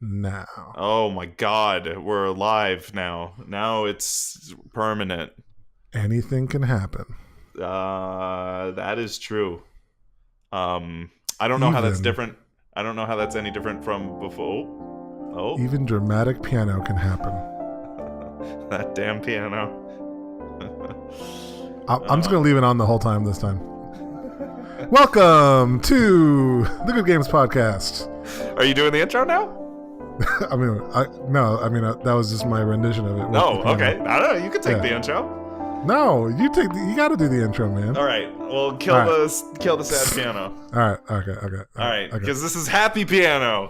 now. Oh my God, we're alive now. Now it's permanent. Anything can happen. That is true. I don't know how that's different. I don't know how that's any different from before. Oh, Even dramatic piano can happen. that damn piano. I'm just going to leave it on the whole time this time. Welcome to the Good Games Podcast. Are you doing the intro now? That was just my rendition of it. Oh, okay. I don't know. You can take the intro. No, you got to do the intro, man. All right. Well, kill the sad piano. All right. Okay. All right. Because this is happy piano.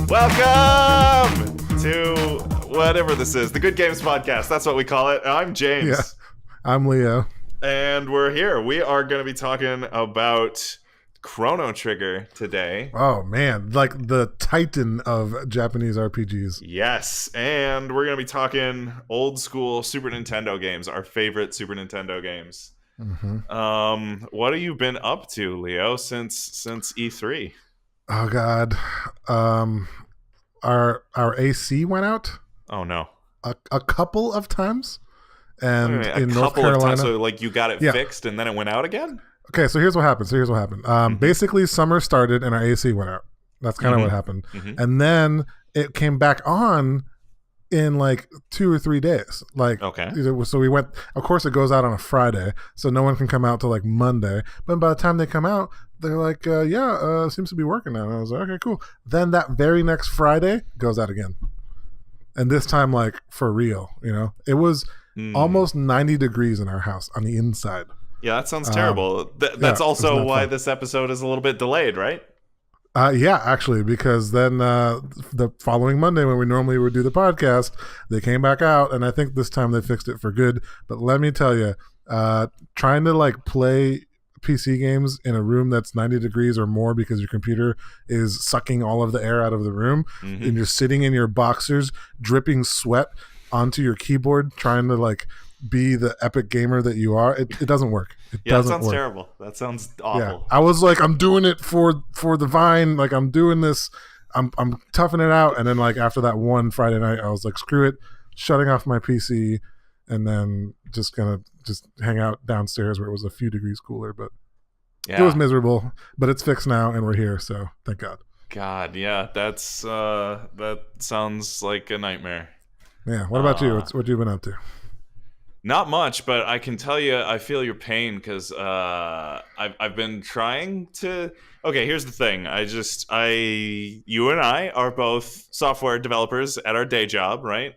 Welcome to whatever this is, the Good Games Podcast. That's what we call it. I'm James. Yeah. I'm Leo. And we're here. We are going to be talking about Chrono Trigger today. Oh, man. Like the titan of Japanese RPGs. Yes. And we're going to be talking old school Super Nintendo games, our favorite Super Nintendo games. Mm-hmm. What have you been up to, Leo, since E3? Oh, God. Our AC went out. Oh, no. A couple of times. And a in North couple Carolina, of times, so like you got it fixed and then it went out again? Okay, so here's what happened. Basically, summer started and our AC went out. That's kind of what happened. Mm-hmm. And then it came back on in like 2 or 3 days. Like, okay. So we went, of course it goes out on a Friday, so no one can come out till like Monday. But by the time they come out, they're like, seems to be working now. And I was like, okay, cool. Then that very next Friday goes out again. And this time, like, for real, it was almost 90 degrees in our house on the inside. Yeah, that sounds terrible. That's also why this episode is a little bit delayed, right? Yeah, actually, because then the following Monday when we normally would do the podcast, they came back out, and I think this time they fixed it for good. But let me tell you, trying to like play PC games in a room that's 90 degrees or more because your computer is sucking all of the air out of the room, and you're sitting in your boxers, dripping sweat onto your keyboard, trying to like be the epic gamer that you are. It doesn't work. That sounds terrible. That sounds awful. Yeah. I was like, I'm doing it for the Vine. Like, I'm doing this. I'm toughing it out. And then like after that one Friday night, I was like, screw it, shutting off my PC, and then just gonna hang out downstairs where it was a few degrees cooler. But it was miserable. But it's fixed now, and we're here. So thank God. God, yeah, that sounds like a nightmare. Yeah. What about you? What you been up to? Not much, but I can tell you I feel your pain because I've been trying to... Okay, here's the thing. You and I are both software developers at our day job, right?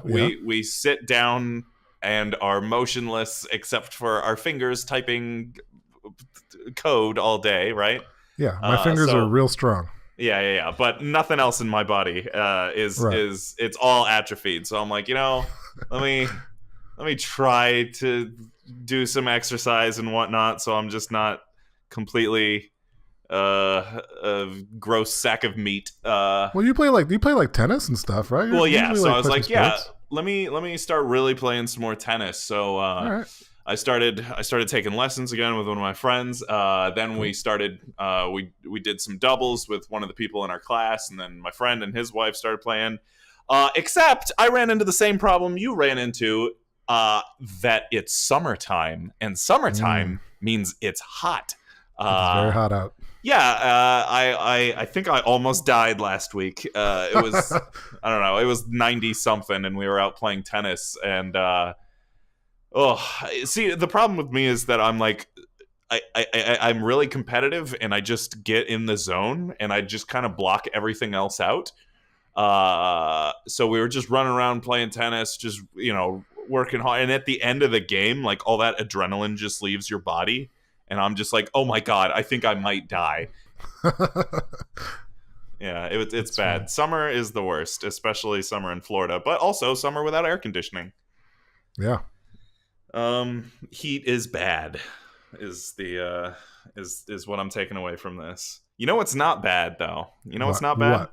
We sit down and are motionless except for our fingers typing code all day, right? Yeah, my fingers are real strong. Yeah. But nothing else in my body is it's all atrophied. So I'm like, let me try to do some exercise and whatnot, so I'm just not completely a gross sack of meat. Well, you play like tennis and stuff, right? Well, yeah. So I was like, let me start really playing some more tennis. So all right. I started taking lessons again with one of my friends. Then we started we did some doubles with one of the people in our class, and then my friend and his wife started playing. Except I ran into the same problem you ran into. That it's summertime, and summertime means it's hot. It's very hot out. Yeah, I think I almost died last week. It was I don't know, it was 90 something, and we were out playing tennis. And see, the problem with me is that I'm like, I'm really competitive, and I just get in the zone, and I just kind of block everything else out. So we were just running around playing tennis, just working hard, and at the end of the game, like, all that adrenaline just leaves your body, and I'm just like, oh my God, I think I might die. Yeah, it's bad. Funny. Summer is the worst, especially summer in Florida, but also summer without air conditioning. Yeah. Heat is bad is the is what I'm taking away from this. What's not bad though? What's not bad?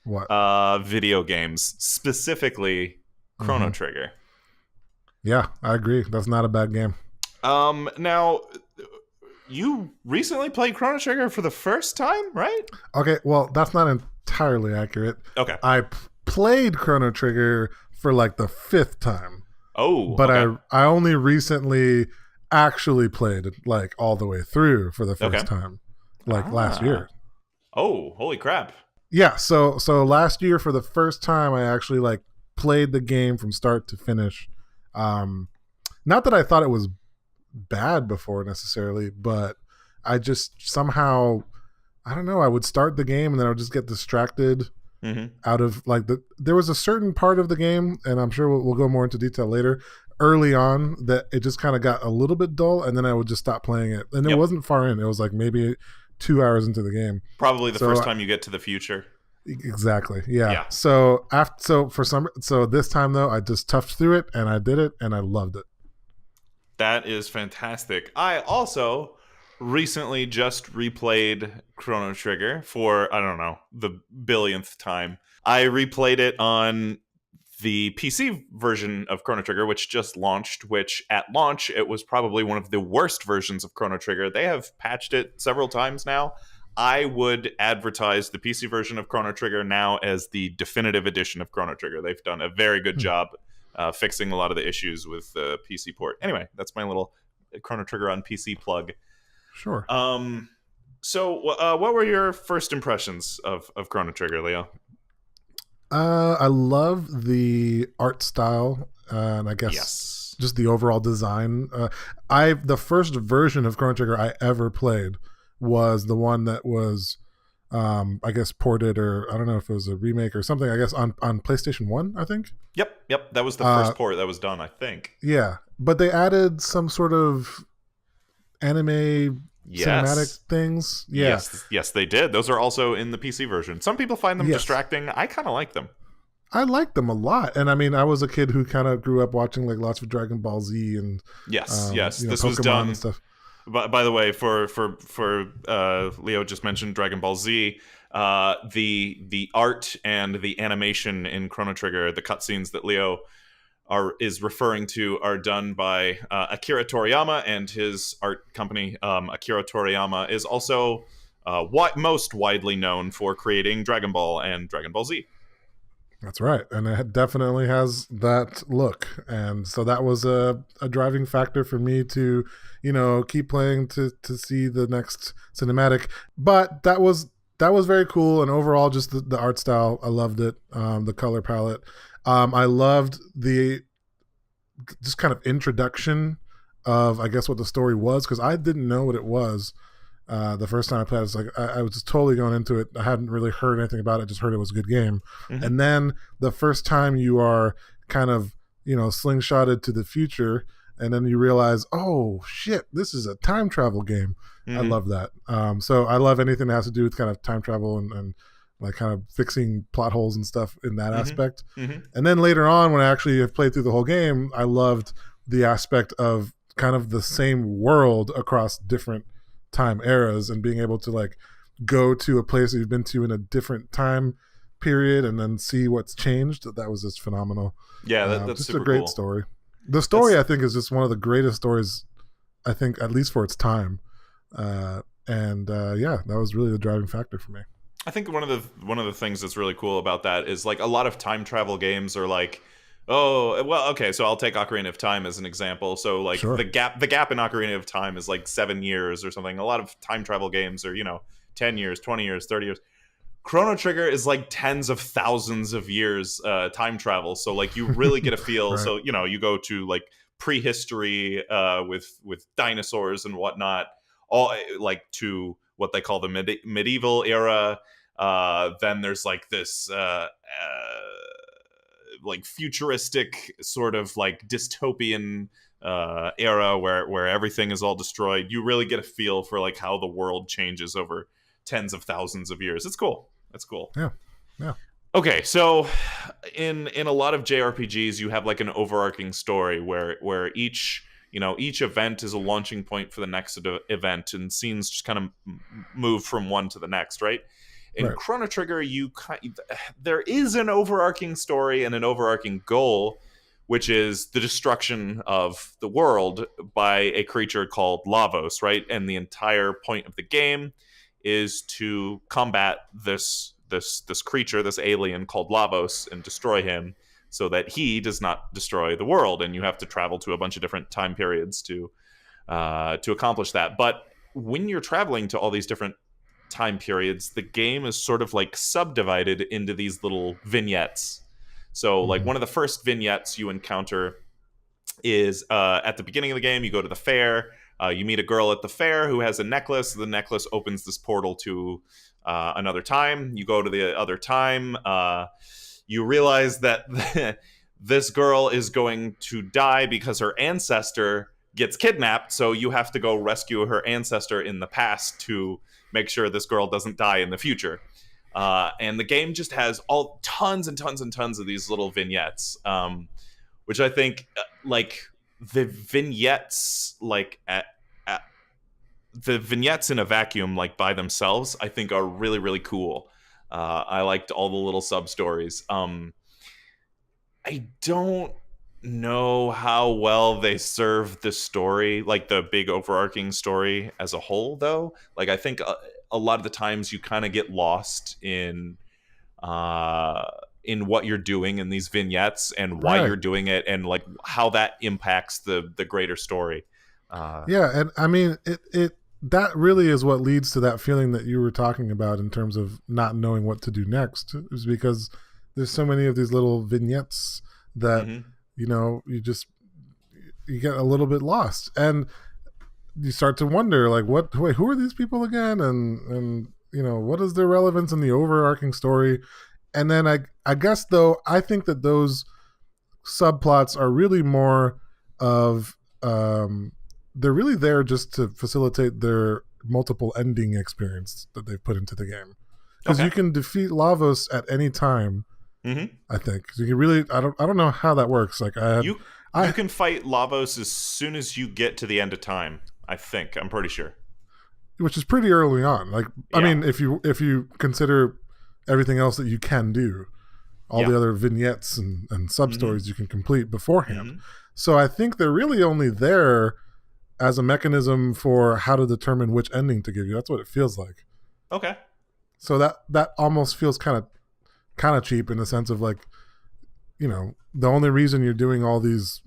What? Video games, specifically Chrono Trigger. Yeah, I agree. That's not a bad game. Now, you recently played Chrono Trigger for the first time, right? Okay, well, that's not entirely accurate. Okay. Played Chrono Trigger for like the fifth time, Oh, but okay. I only recently actually played it like all the way through for the first Okay. time, like last Ah. year. Oh, holy crap. Yeah, so last year for the first time I actually like played the game from start to finish. Um, Not that I thought it was bad before necessarily, but I just somehow I don't know. I would start the game and then I would just get distracted Mm-hmm. out of like there was a certain part of the game, and I'm sure we'll go more into detail later. Early on, that it just kind of got a little bit dull, and then I would just stop playing it. And it Yep. wasn't far in; it was like maybe 2 hours into the game. Probably the first So time you get to the future. exactly, yeah. Yeah. So this time though, I just toughed through it and I did it, and I loved it. That is fantastic. I also recently just replayed Chrono Trigger for, I don't know, the billionth time. I replayed it on the PC version of Chrono Trigger, which just launched, which at launch, it was probably one of the worst versions of Chrono Trigger. They have patched it several times now. I would advertise the PC version of Chrono Trigger now as the definitive edition of Chrono Trigger. They've done a very good Hmm. job fixing a lot of the issues with the PC port. Anyway, that's my little Chrono Trigger on PC plug. Sure. So, what were your first impressions of Chrono Trigger, Leo? I love the art style, and I guess Yes. just the overall design. The first version of Chrono Trigger I ever played was the one that was, I guess, ported, or I don't know if it was a remake or something. I guess on PlayStation 1, I think. Yep. That was the Uh, first port that was done, I think. yeah, but they added some sort of anime cinematic Yes. things. Yeah, Yes, they did. Those are also in the PC version. Some people find them yes. distracting. I kind of like them. I liked them a lot, and I mean, I was a kid who kind of grew up watching like lots of Dragon Ball Z and Yes. This was Pokemon and done. stuff. By the way, for Leo just mentioned Dragon Ball Z. The art and the animation in Chrono Trigger, the cutscenes that Leo is referring to, are done by Akira Toriyama and his art company. Akira Toriyama is also most widely known for creating Dragon Ball and Dragon Ball Z. That's right, and it definitely has that look, and so that was a driving factor for me to, keep playing to see the next cinematic. But that was very cool, and overall, just the art style, I loved it. The color palette, I loved the just kind of introduction of, I guess, what the story was, because I didn't know what it was. The first time I played, it's like I was just totally going into it. I hadn't really heard anything about it; just heard it was a good game. Mm-hmm. And then the first time you are kind of slingshotted to the future, and then you realize, oh shit, this is a time travel game. I Mm-hmm. love that. So I love anything that has to do with kind of time travel and like kind of fixing plot holes and stuff in that Mm-hmm. aspect. Mm-hmm. And then later on, when I actually have played through the whole game, I loved the aspect of kind of the same world across different time eras, and being able to like go to a place that you've been to in a different time period and then see what's changed. That was just phenomenal. Yeah, that's Just a super great cool. story. The story, That's I think, is just one of the greatest stories, I think, at least for its time. Yeah, that was really the driving factor for me. I think one of the things that's really cool about that is like a lot of time travel games are like, oh well, okay, so I'll take Ocarina of Time as an example. So like Sure. the gap in Ocarina of Time is like 7 years or something. A lot of time travel games are 10 years, 20 years, 30 years. Chrono Trigger is like tens of thousands of years time travel. So like you really get a feel. Right. So you go to like prehistory with dinosaurs and whatnot, all like to what they call the medieval era. Then there's like this like futuristic sort of like dystopian era where everything is all destroyed. You really get a feel for like how the world changes over tens of thousands of years. It's cool. It's cool. Yeah. Yeah. Okay, so in a lot of JRPGs, you have like an overarching story where each event is a launching point for the next event, and scenes just kind of move from one to the next, right? In Right. Chrono Trigger, there is an overarching story and an overarching goal, which is the destruction of the world by a creature called Lavos, right? And the entire point of the game is to combat this creature, this alien called Lavos, and destroy him so that he does not destroy the world. And you have to travel to a bunch of different time periods to accomplish that. But when you're traveling to all these different time periods, the game is sort of like subdivided into these little vignettes. So, like, Mhm. one of the first vignettes you encounter is at the beginning of the game. You go to the fair. You meet a girl at the fair who has a necklace. The necklace opens this portal to another time. You go to the other time. You realize that this girl is going to die because her ancestor gets kidnapped. So you have to go rescue her ancestor in the past to make sure this girl doesn't die in the future. And the game just has all tons and tons and tons of these little vignettes, which I think, like, the vignettes, like at the vignettes in a vacuum, like by themselves, I think are really really cool. I liked all the little sub stories. I don't know how well they serve the story, like the big overarching story as a whole, though. Like, I think a lot of the times you kind of get lost uh, in what you're doing in these vignettes and why Right. you're doing it and like how that impacts the greater story. Yeah, and I mean it that really is what leads to that feeling that you were talking about in terms of not knowing what to do next, is because there's so many of these little vignettes that hmm you get a little bit lost, and you start to wonder, like, wait, who are these people again, and what is their relevance in the overarching story. And then I guess, though, I think that those subplots are really more of they're really there just to facilitate their multiple ending experience that they've put into the game, because Okay. you can defeat Lavos at any time. hmm I think so. You can really, I don't know how that works. Like, You you I can fight Lavos as soon as you get to the end of time. I think I'm pretty sure. which is pretty early on. Like, I Yeah. mean, if you consider everything else that you can do, all Yeah. the other vignettes and sub hmm stories you can complete beforehand. hmm So I think they're really only there as a mechanism for how to determine which ending to give you. That's what it feels like. Okay. So that almost feels kind of cheap, in the sense of, like, the only reason you're doing all these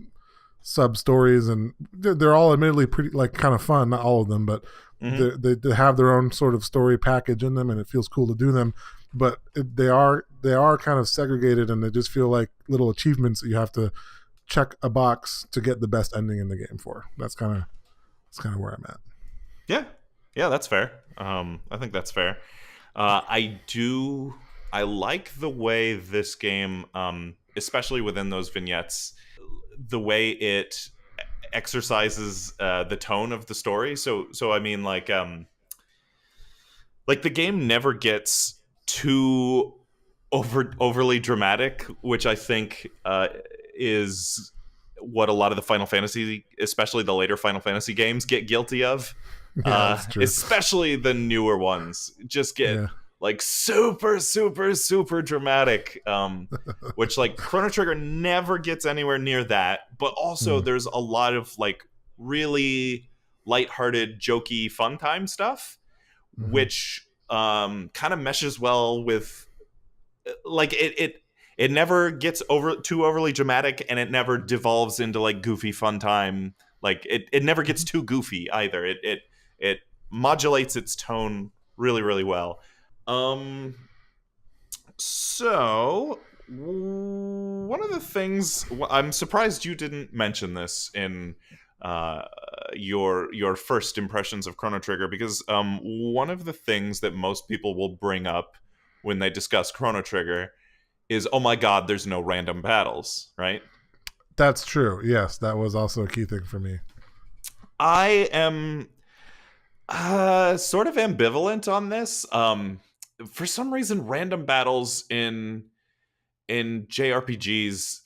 sub stories, and they're all admittedly pretty, like, kind of fun, not all of them, but hmm they have their own sort of story package in them, and it feels cool to do them. But they are kind of segregated, and they just feel like little achievements that you have to check a box to get the best ending in the game for. That's kind of where I'm at. Yeah. Yeah, that's fair. I think that's fair. I do. I like the way this game, especially within those vignettes, the way it exercises the tone of the story. So I mean, like the game never gets too overly dramatic, which I think is what a lot of the Final Fantasy, especially the later Final Fantasy games, get guilty of. Yeah, that's true. Especially the newer ones, just get Yeah. like super, super, super dramatic. Which, like, Chrono Trigger never gets anywhere near that. But also, Mm. there's a lot of like really lighthearted, jokey, fun time stuff, Mm-hmm. which kind of meshes well with, like, it never gets too overly dramatic, and it never devolves into like goofy fun time. Like, it never gets too goofy either. It modulates its tone really really well. um so one of the things, I'm surprised you didn't mention this in uh, your first impressions of Chrono Trigger, because one of the things that most people will bring up when they discuss Chrono Trigger is, oh my god, there's no random battles, right? That's true. Yes, that was also a key thing for me. I am sort of ambivalent on this. For some reason, random battles in JRPGs,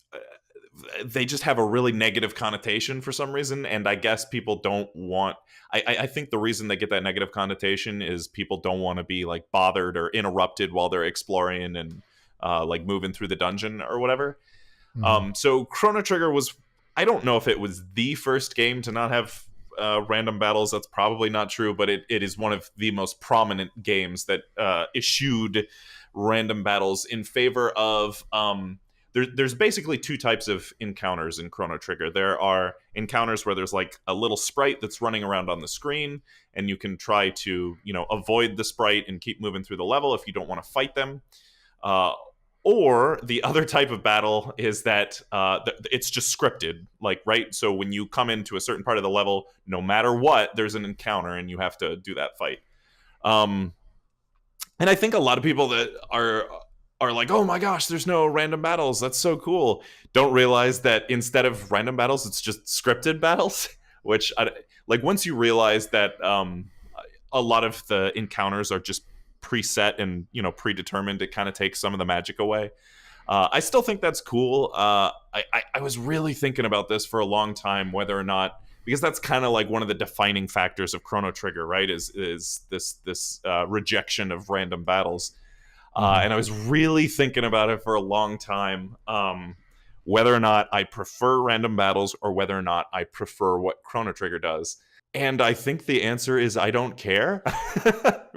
they just have a really negative connotation for some reason, and I guess people don't want. I think the reason they get that negative connotation is people don't want to be like bothered or interrupted while they're exploring and like moving through the dungeon or whatever. Mhm. So Chrono Trigger was, I don't know if it was the first game to not have random battles. That's probably not true, but it is one of the most prominent games that eschewed random battles in favor of. There's basically two types of encounters in Chrono Trigger. There are encounters where there's like a little sprite that's running around on the screen, and you can try to, avoid the sprite and keep moving through the level if you don't want to fight them. Or the other type of battle is that it's just scripted, like, right? So when you come into a certain part of the level, no matter what, there's an encounter and you have to do that fight. And I think a lot of people that are like, oh my gosh, there's no random battles, that's so cool, don't realize that instead of random battles, it's just scripted battles. Which, like, once you realize that a lot of the encounters are just preset and predetermined, it kind of takes some of the magic away. I still think that's cool. I was really thinking about this for a long time, whether or not, because that's kind of like one of the defining factors of Chrono Trigger, right? Is this rejection of random battles. And I was really thinking about it for a long time, whether or not I prefer random battles or whether or not I prefer what Chrono Trigger does. And I think the answer is I don't care,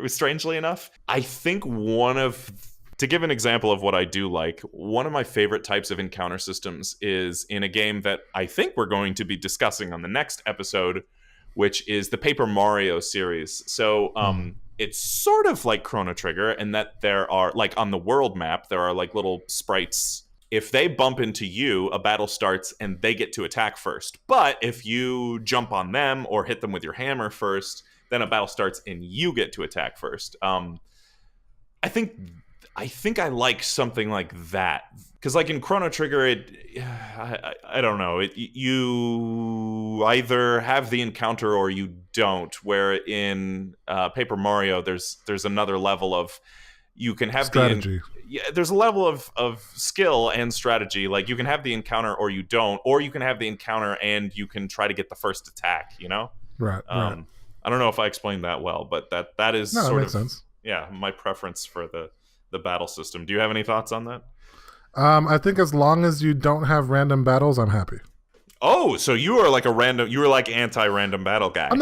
strangely enough. I think to give an example of what I do like, one of my favorite types of encounter systems is in a game that I think we're going to be discussing on the next episode, which is the Paper Mario series. So it's sort of like Chrono Trigger in that there are, like, on the world map, there are like little sprites. If they bump into you, a battle starts and they get to attack first. But if you jump on them or hit them with your hammer first, then a battle starts and you get to attack first. I think I like something like that, because, like, in Chrono Trigger, I don't know, you either have the encounter or you don't. Where in Paper Mario, there's another level of, you can have strategy. there's a level of skill and strategy. Like, you can have the encounter or you don't, or you can have the encounter and you can try to get the first attack. Right. Right. I don't know if I explained that well, but that is No, that sort makes of sense. yeah, my preference for the battle system. Do you have any thoughts on that? I think as long as you don't have random battles, I'm happy. Oh, so you are like you were like anti-random battle guy. I'm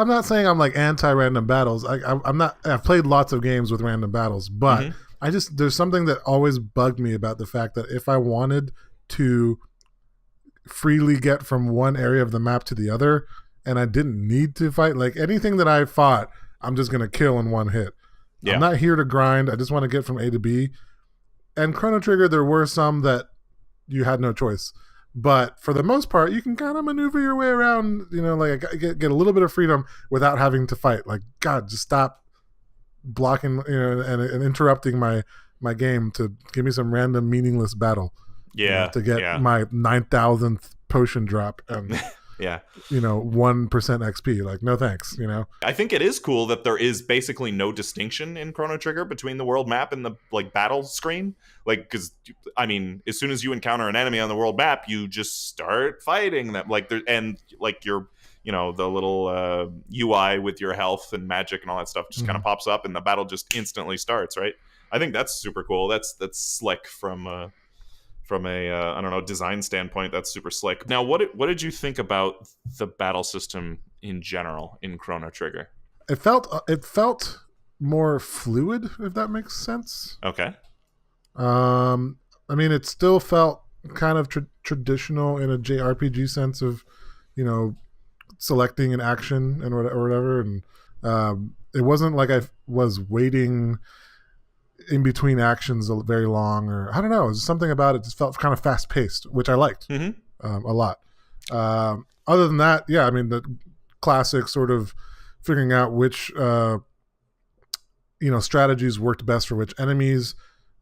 not saying I'm like anti-random battles. I'm not. I've played lots of games with random battles, but there's something that always bugged me about the fact that if I wanted to freely get from one area of the map to the other, and I didn't need to fight, like, anything that I fought, I'm just gonna kill in one hit. Yeah. I'm not here to grind. I just want to get from A to B. And Chrono Trigger, there were some that you had no choice. But for the most part, you can kind of maneuver your way around, like, get a little bit of freedom without having to fight. Like, God, just stop blocking, and interrupting my game to give me some random meaningless battle. Yeah. To get my 9,000th potion drop and yeah, 1% XP. Like, no thanks. I think it is cool that there is basically no distinction in Chrono Trigger between the world map and the, like, battle screen. Like, because I mean, as soon as you encounter an enemy on the world map, you just start fighting them. Like, and like your the little UI with your health and magic and all that stuff just kind of pops up, and the battle just instantly starts. Right? I think that's super cool. That's slick from a I don't know, design standpoint. That's super slick. Now, what did you think about the battle system in general in Chrono Trigger? It felt more fluid, if that makes sense. Okay. I mean, it still felt kind of traditional in a JRPG sense of, selecting an action and whatever. And it wasn't like I was waiting in between actions very long, or I don't know. It was something about it just felt kind of fast paced, which I liked a lot. Other than that, yeah, I mean, the classic sort of figuring out which strategies worked best for which enemies.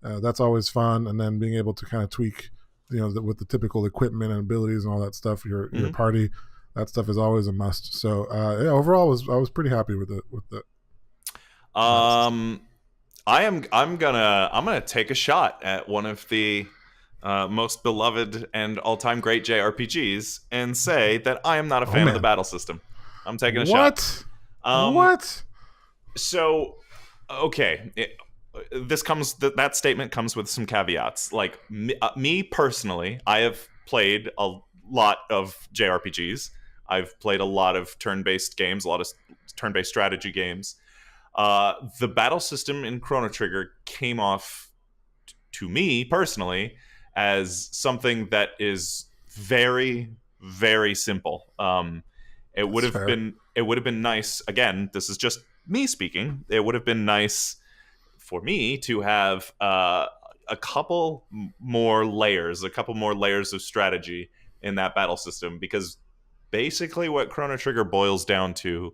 That's always fun, and then being able to kind of tweak, with the typical equipment and abilities and all that stuff. Your party, that stuff is always a must. So yeah, overall, I was pretty happy with it. I'm gonna take a shot at one of the most beloved and all-time great JRPGs and say that I am not a fan of the battle system. I'm taking a shot. What? So, okay. that statement comes with some caveats. Like me personally, I have played a lot of JRPGs. I've played a lot of turn-based games, a lot of turn-based strategy games. The battle system in Chrono Trigger came off to me personally as something that is very, very simple. It would That's have fair. been nice. Again, this is just me speaking. It would have been nice for me to have a couple more layers, of strategy in that battle system, because basically what Chrono Trigger boils down to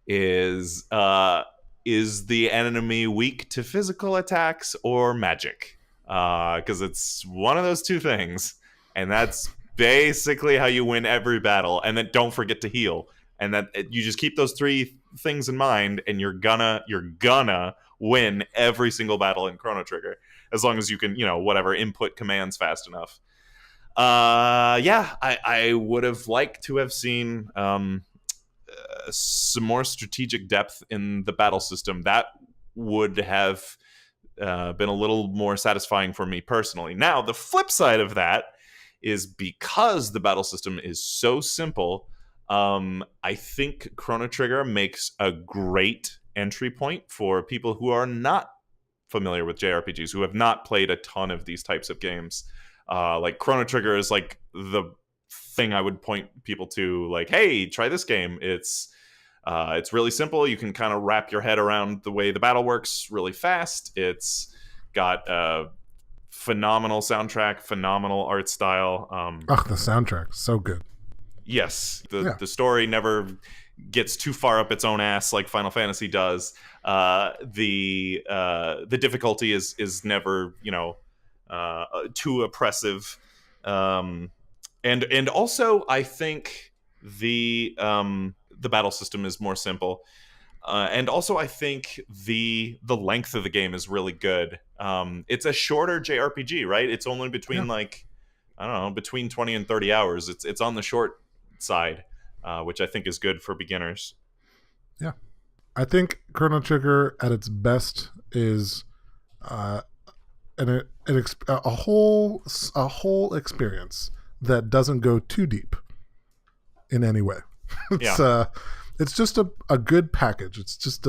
is the enemy weak to physical attacks or magic? Because it's one of those two things, and that's basically how you win every battle. And then don't forget to heal, and that you just keep those three things in mind, and you're gonna win every single battle in Chrono Trigger, as long as you can, whatever, input commands fast enough. I would have liked to have seen some more strategic depth in the battle system. That would have been a little more satisfying for me personally. Now, the flip side of that is, because the battle system is so simple, I think Chrono Trigger makes a great entry point for people who are not familiar with JRPGs, who have not played a ton of these types of games. Like Chrono Trigger is like the thing I would point people to, like, hey, try this game. It's really simple. You can kind of wrap your head around the way the battle works really fast. It's got a phenomenal soundtrack, phenomenal art style. The soundtrack, so good. Yes, the story never gets too far up its own ass like Final Fantasy does. The difficulty is never too oppressive. And also, I think the battle system is more simple. And also, I think the length of the game is really good. It's a shorter JRPG, right? It's only between between 20 and 30 hours. It's on the short side, which I think is good for beginners. Yeah, I think Chrono Trigger at its best is a whole experience that doesn't go too deep in any way. It's just a good package. It's just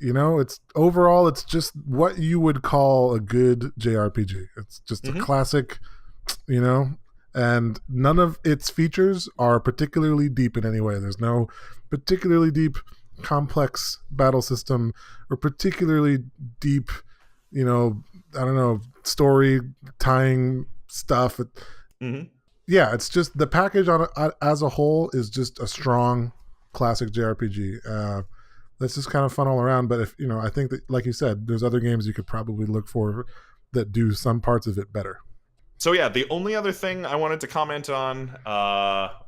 it's overall, it's just what you would call a good JRPG. It's just a classic, and none of its features are particularly deep in any way. There's no particularly deep, complex battle system or particularly deep, story tying stuff. Yeah, it's just the package as a whole is just a strong classic JRPG. That's just kind of fun all around. But I think that, like you said, there's other games you could probably look for that do some parts of it better. So yeah, the only other thing I wanted to comment on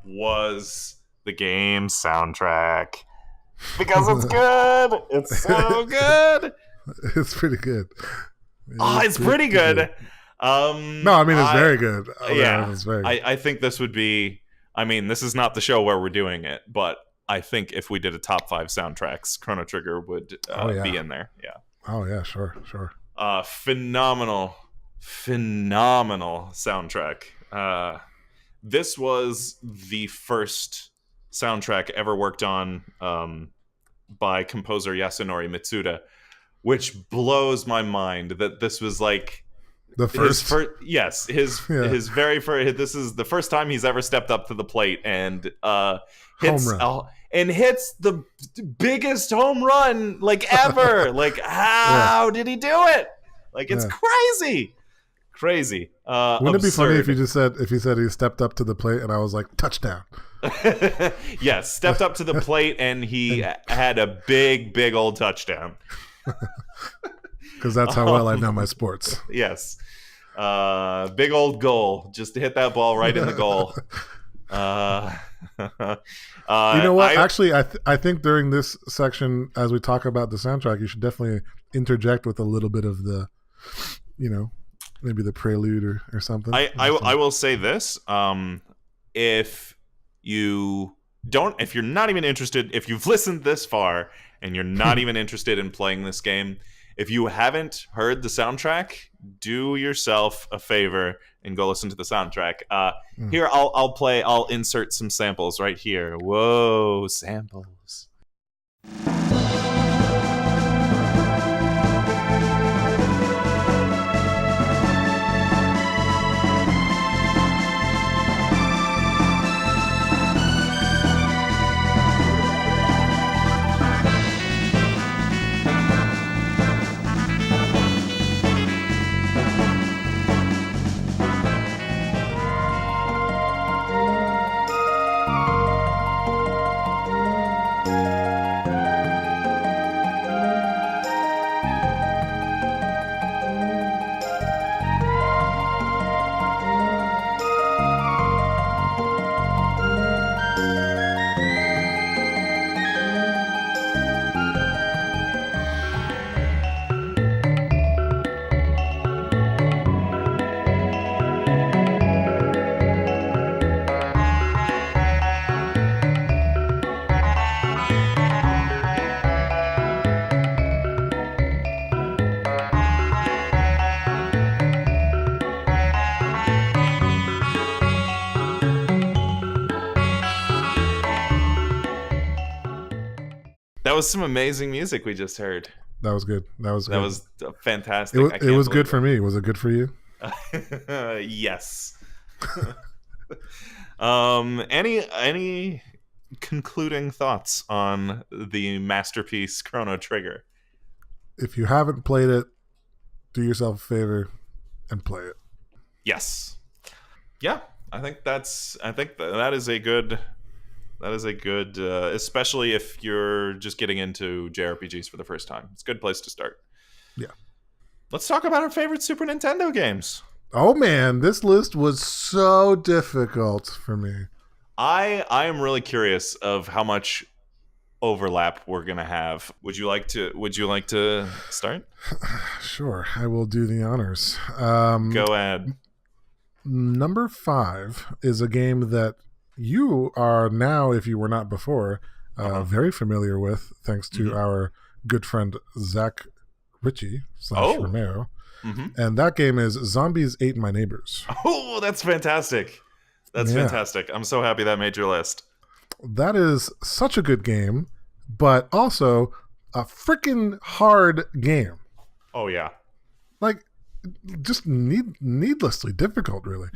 was the game soundtrack, because it's good. It's so good. It's pretty good. It's pretty good. No, I mean, it's very good. It's very good. I think this would be. I mean, this is not the show where we're doing it, but I think if we did a top 5 soundtracks, Chrono Trigger would be in there. Yeah. Oh yeah, sure. Phenomenal soundtrack. This was the first soundtrack ever worked on by composer Yasunori Mitsuda, which blows my mind that this was like the first. His very first. This is the first time he's ever stepped up to the plate and hits hits the biggest home run like ever. Like, how did he do it? Like, it's crazy. Wouldn't it be funny if you said he stepped up to the plate and I was like, touchdown? Yes, stepped up to the plate and he had a big old touchdown. Because that's how well I know my sports. Yes. Big old goal. Just to hit that ball right in the goal. You know what? Actually, I think during this section, as we talk about the soundtrack, you should definitely interject with a little bit of the, maybe the prelude or something. I will say this. If you're not even interested, if you've listened this far and you're not even interested in playing this game, If you haven't heard the soundtrack, do yourself a favor and go listen to the soundtrack. Here, I'll insert some samples right here. Whoa, samples. That was some amazing music we just heard. That was good. That was fantastic. It was good for me. Was it good for you? Yes. Any concluding thoughts on the masterpiece Chrono Trigger? If you haven't played it, do yourself a favor and play it. Yes. Yeah, I think that is a good. That is a good, especially if you're just getting into JRPGs for the first time. It's a good place to start. Yeah. Let's talk about our favorite Super Nintendo games. Oh man, this list was so difficult for me. I am really curious of how much overlap we're gonna have. Would you like to start? Sure, I will do the honors. Go ahead. Number 5 is a game that you are now, if you were not before, very familiar with, thanks to our good friend Zach Ritchie / Romeo. And that game is Zombies Ate My Neighbors. Oh, that's fantastic. That's fantastic. I'm so happy that made your list. That is such a good game, but also a freaking hard game. Oh, yeah. Like, just needlessly difficult, really.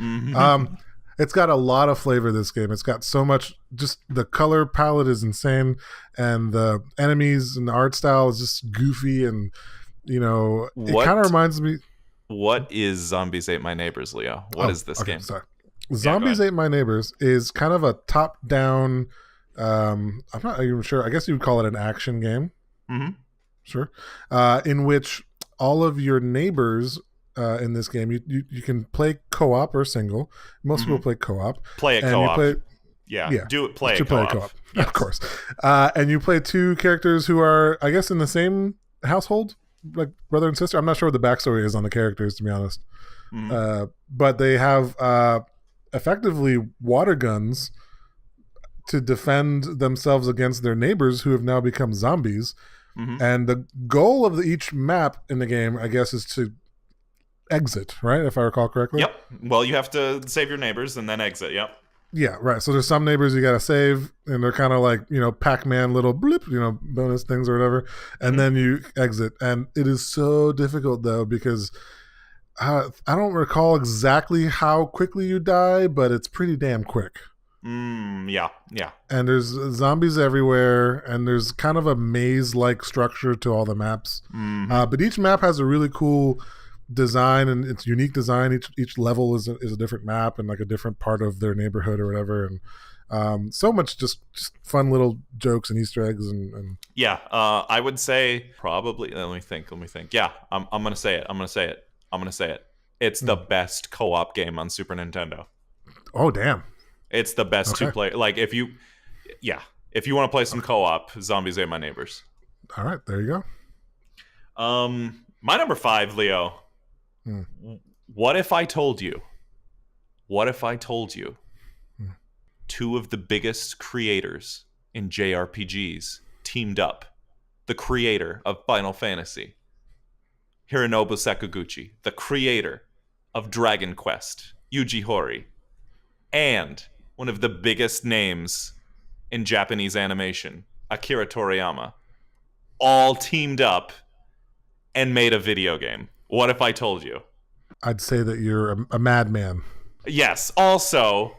It's got a lot of flavor, this game. It's got so much, just the color palette is insane, and the enemies and the art style is just goofy, and, you know, it kind of reminds me... What is Zombies Ate My Neighbors, Leo? What is this game? Sorry. Zombies Ate My Neighbors is kind of a top-down, I'm not even sure, I guess you would call it an action game. Sure. In which all of your neighbors... in this game, you can play co-op or single. Most people play co-op. Play it co-op. Do it. Play it co-op. Yes. Of course. And you play 2 characters who are, I guess, in the same household, like brother and sister. I'm not sure what the backstory is on the characters, to be honest. But they have effectively water guns to defend themselves against their neighbors who have now become zombies. And the goal of each map in the game, I guess, is to exit, right? If I recall correctly. Yep. Well, you have to save your neighbors and then exit. Yep. Yeah, right. So there's some neighbors you got to save, and they're kind of like, you know, Pac-Man little blip, you know, bonus things or whatever, and then you exit. And it is so difficult, though, because I don't recall exactly how quickly you die, but it's pretty damn quick. Yeah. And there's zombies everywhere, and there's kind of a maze-like structure to all the maps. But each map has a really cool design, and it's unique design. Each level is a different map and like a different part of their neighborhood or whatever, and so much just fun little jokes and Easter eggs and I would say probably let me think I'm gonna say it it's the best co-op game on Super Nintendo. Oh damn, it's the best to play. Like if you want to play some co-op, Zombies Ate My Neighbors. All right, there you go. My number 5, Leo. What if I told you 2 of the biggest creators in JRPGs teamed up? The creator of Final Fantasy, Hironobu Sakaguchi, the creator of Dragon Quest, Yuji Horii, and one of the biggest names in Japanese animation, Akira Toriyama, all teamed up and made a video game. What if I told you? I'd say that you're a madman. Yes, also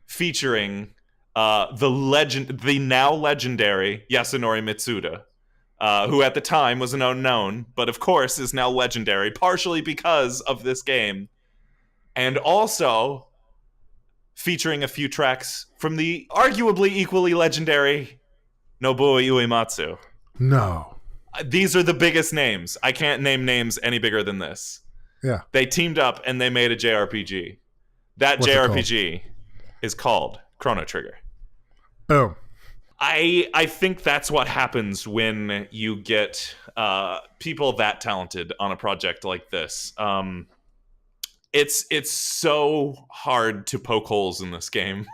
featuring the now legendary Yasunori Mitsuda, who at the time was an unknown, but of course is now legendary, partially because of this game, and also featuring a few tracks from the arguably equally legendary Nobuo Uematsu. No. These are the biggest names. I can't name names any bigger than this. Yeah. They teamed up and they made a JRPG. That What's JRPG is called Chrono Trigger. Boom. I think that's what happens when you get people that talented on a project like this. It's so hard to poke holes in this game.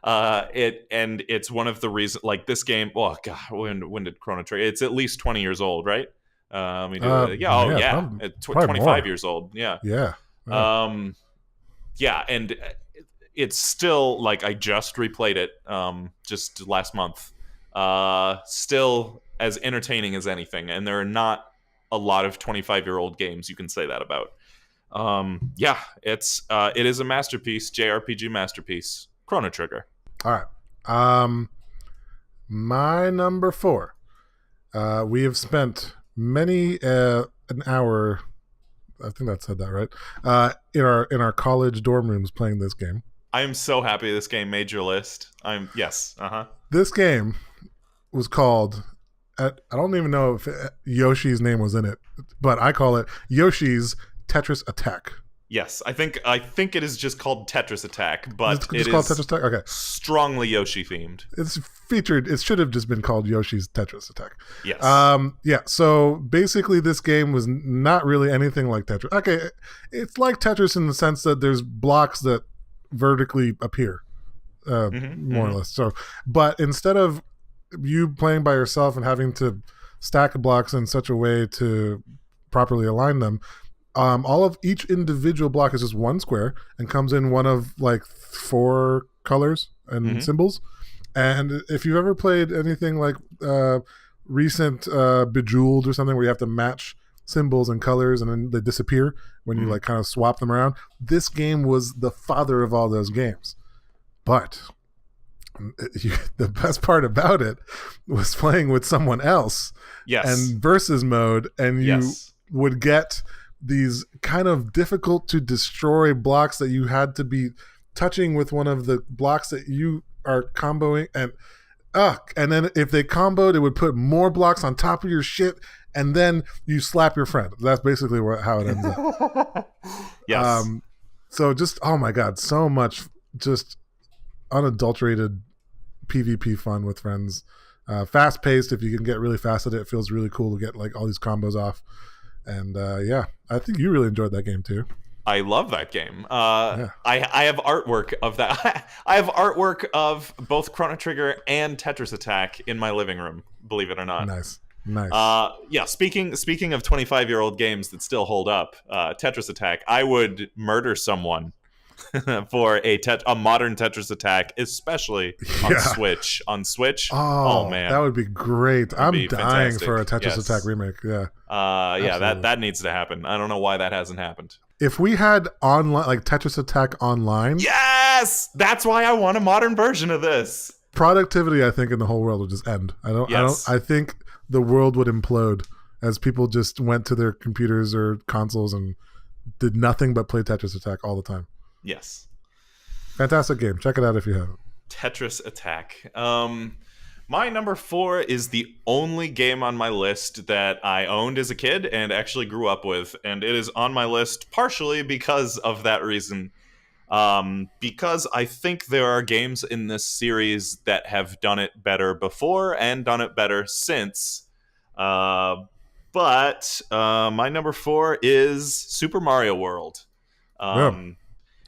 It's one of the reasons, like this game. Oh God, when did Chrono Trigger? It's at least 20 years old, right? Probably 25 more. years old. Yeah. Yeah. Yeah, and it's still like I just replayed it just last month. Still as entertaining as anything, and there are not a lot of 25-year-old games you can say that about. It is a masterpiece, JRPG masterpiece, Chrono Trigger. All right. My number 4. We have spent many an hour. I think that said that right. In our college dorm rooms playing this game. I am so happy this game made your list. Yes. This game was called. I don't even know if Yoshi's name was in it, but I call it Yoshi's Tetris Attack. Yes, I think it is just called Tetris Attack, but it's called Tetris Attack. Okay, strongly Yoshi themed. It's featured. It should have just been called Yoshi's Tetris Attack. Yes. Yeah. So basically, this game was not really anything like Tetris. Okay, it's like Tetris in the sense that there's blocks that vertically appear, more or less. So, but instead of you playing by yourself and having to stack blocks in such a way to properly align them. All of each individual block is just one square and comes in one of like 4 colors and symbols. And if you've ever played anything like recent Bejeweled or something where you have to match symbols and colors and then they disappear when you like kind of swap them around, this game was the father of all those games. But the best part about it was playing with someone else. Yes. And versus mode, and you would get these kind of difficult to destroy blocks that you had to be touching with one of the blocks that you are comboing, and then if they comboed, it would put more blocks on top of your shit, and then you slap your friend. That's basically how it ends up. Yes. So just, oh my God, so much just unadulterated PvP fun with friends. Fast paced. If you can get really fast at it, it feels really cool to get like all these combos off. And I think you really enjoyed that game too. I love that game. I have artwork of that. I have artwork of both Chrono Trigger and Tetris Attack in my living room, believe it or not. Nice. Speaking of 25-year-old games that still hold up, Tetris Attack, I would murder someone for a modern Tetris Attack, especially on Switch. Oh man, that would be great. I'm dying fantastic. for a Tetris Attack remake. That needs to happen. I don't know why that hasn't happened. If we had online, like Tetris Attack online, yes, that's why I want a modern version of this. Productivity, I think, in the whole world would just end. I think the world would implode as people just went to their computers or consoles and did nothing but play Tetris Attack all the time. Yes. Fantastic game. Check it out if you haven't. Tetris Attack. My number 4 is the only game on my list that I owned as a kid and actually grew up with, and it is on my list partially because of that reason. Because I think there are games in this series that have done it better before and done it better since. But my number 4 is Super Mario World.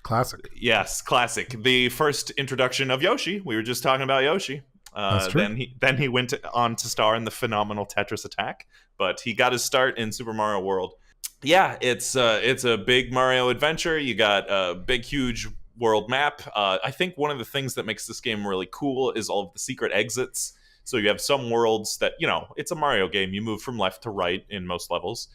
Classic. Yes, classic. The first introduction of Yoshi. We were just talking about Yoshi. That's true. Then he went on to star in the phenomenal Tetris Attack, but he got his start in Super Mario World. Yeah, it's a big Mario adventure. You got a big, huge world map. I think one of the things that makes this game really cool is all of the secret exits. So you have some worlds that, it's a Mario game. You move from left to right in most levels,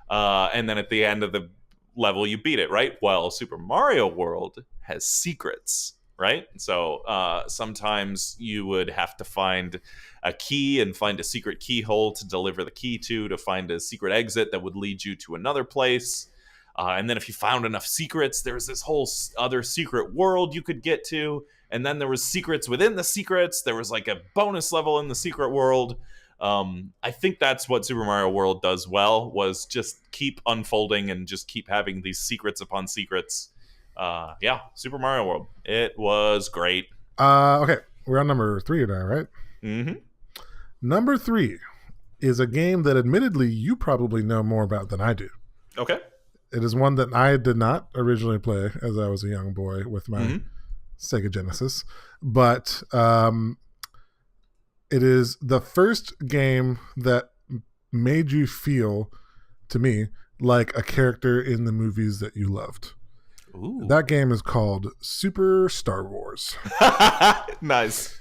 and then at the end of the level, you beat it. Right. Well, Super Mario World has secrets. Right. So sometimes you would have to find a key and find a secret keyhole to deliver the key to find a secret exit that would lead you to another place. And then if you found enough secrets, there's this whole other secret world you could get to. And then there was secrets within the secrets. There was like a bonus level in the secret world. I think that's what Super Mario World does well, was just keep unfolding and just keep having these secrets upon secrets. Yeah, Super Mario World. It was great. Okay, we're on number 3 now, right? Mm-hmm. Number 3 is a game that admittedly you probably know more about than I do. Okay. It is one that I did not originally play as I was a young boy with my Sega Genesis, but it is the first game that made you feel, to me, like a character in the movies that you loved. Ooh. That game is called Super Star Wars. Nice.